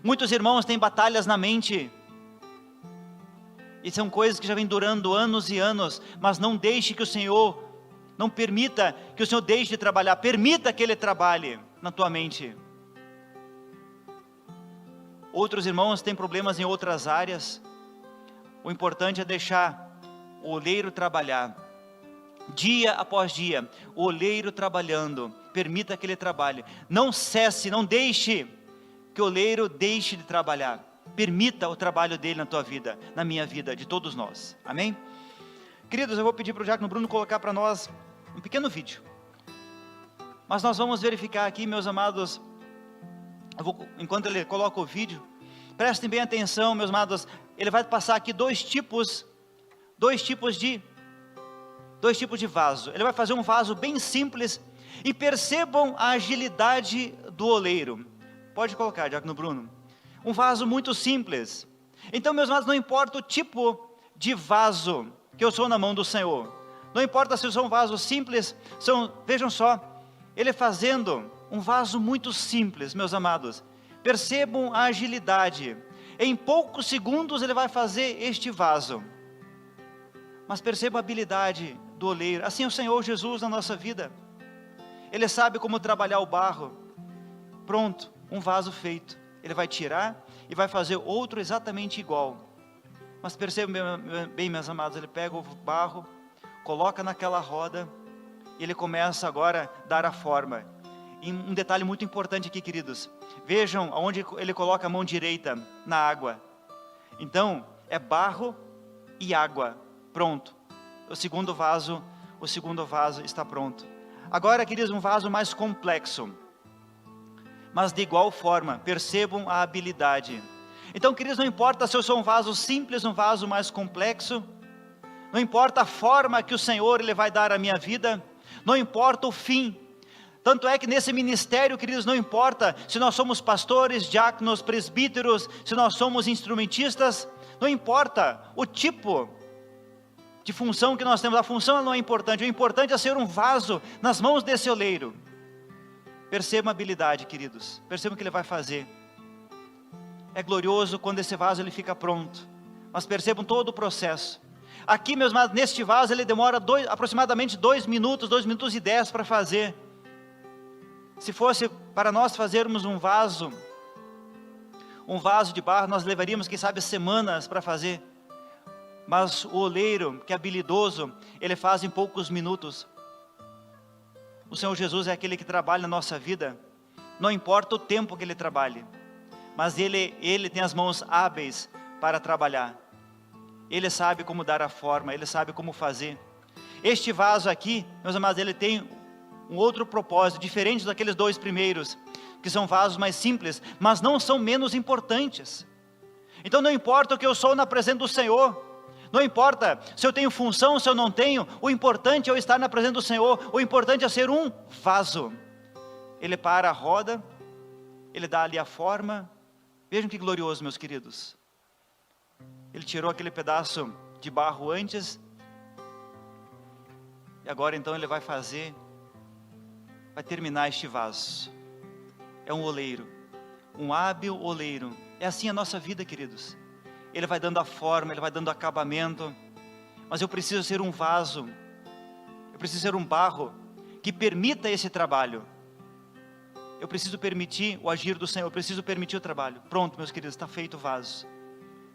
Muitos irmãos têm batalhas na mente, e são coisas que já vêm durando anos e anos, mas não deixe que o Senhor, não permita que o Senhor deixe de trabalhar, permita que Ele trabalhe na tua mente. Outros irmãos têm problemas em outras áreas, o importante é deixar o oleiro trabalhar, dia após dia, o oleiro trabalhando, permita que ele trabalhe, não cesse, não deixe que o oleiro deixe de trabalhar, permita o trabalho dele na tua vida, na minha vida, de todos nós, amém? Queridos, eu vou pedir para o Diácono Bruno colocar para nós um pequeno vídeo, mas nós vamos verificar aqui, meus amados, enquanto ele coloca o vídeo, prestem bem atenção, meus amados, ele vai passar aqui dois tipos de vaso. Ele vai fazer um vaso bem simples, e percebam a agilidade do oleiro. Pode colocar, Diácono Bruno. Um vaso muito simples. Então, meus amados, não importa o tipo de vaso que eu sou na mão do Senhor, não importa se eu sou um vaso simples, vejam só, ele fazendo um vaso muito simples, meus amados, percebam a agilidade, em poucos segundos ele vai fazer este vaso, mas perceba a habilidade do oleiro. Assim é o Senhor Jesus na nossa vida, Ele sabe como trabalhar o barro, pronto, um vaso feito, Ele vai tirar e vai fazer outro exatamente igual, mas percebam bem, meus amados, Ele pega o barro, coloca naquela roda, e Ele começa agora a dar a forma. E um detalhe muito importante aqui, queridos, vejam aonde Ele coloca a mão direita, na água, então é barro e água, pronto, o segundo vaso está pronto. Agora, queridos, um vaso mais complexo, mas de igual forma, percebam a habilidade. Então, queridos, não importa se eu sou um vaso simples, um vaso mais complexo, não importa a forma que o Senhor Ele vai dar à minha vida, não importa o fim. Tanto é que nesse ministério, queridos, não importa se nós somos pastores, diáconos, presbíteros, se nós somos instrumentistas, não importa o tipo de função que nós temos, a função não é importante, o importante é ser um vaso nas mãos desse oleiro. Percebam a habilidade, queridos, percebam o que ele vai fazer. É glorioso quando esse vaso ele fica pronto, mas percebam todo o processo. Aqui, meus amados, neste vaso ele demora aproximadamente 2 minutos, 2 minutos e 10 para fazer. Se fosse para nós fazermos um vaso de barro, nós levaríamos, quem sabe, semanas para fazer. Mas o oleiro, que é habilidoso, ele faz em poucos minutos. O Senhor Jesus é aquele que trabalha na nossa vida, não importa o tempo que Ele trabalhe, mas Ele tem as mãos hábeis para trabalhar. Ele sabe como dar a forma, Ele sabe como fazer. Este vaso aqui, meus amados, ele tem um outro propósito, diferente daqueles 2 primeiros, que são vasos mais simples, mas não são menos importantes. Então não importa o que eu sou na presença do Senhor, não importa se eu tenho função, se eu não tenho, o importante é eu estar na presença do Senhor, o importante é ser um vaso. Ele para a roda, Ele dá ali a forma, vejam que glorioso, meus queridos. Ele tirou aquele pedaço de barro antes, e agora então Ele vai terminar este vaso. É um oleiro, um hábil oleiro. É assim a nossa vida, queridos. Ele vai dando a forma, Ele vai dando acabamento, mas eu preciso ser um vaso, eu preciso ser um barro, que permita esse trabalho. Eu preciso permitir o agir do Senhor, eu preciso permitir o trabalho. Pronto, meus queridos, está feito o vaso.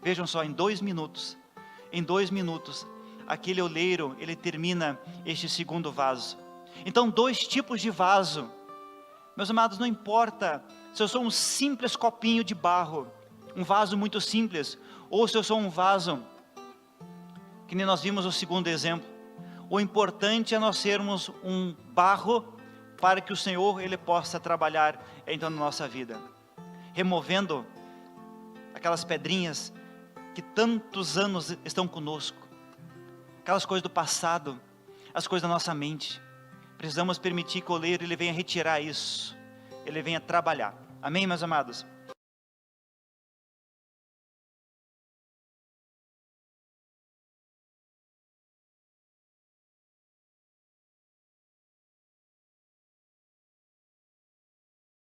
Vejam só, em 2 minutos, aquele oleiro, ele termina este segundo vaso. Então, 2 tipos de vaso. Meus amados, não importa se eu sou um simples copinho de barro, um vaso muito simples, ou se eu sou um vaso, que nem nós vimos o segundo exemplo. O importante é nós sermos um barro, para que o Senhor Ele possa trabalhar então na nossa vida, removendo aquelas pedrinhas que tantos anos estão conosco, aquelas coisas do passado, as coisas da nossa mente. Precisamos permitir que o oleiro ele venha retirar isso, ele venha trabalhar. Amém, meus amados?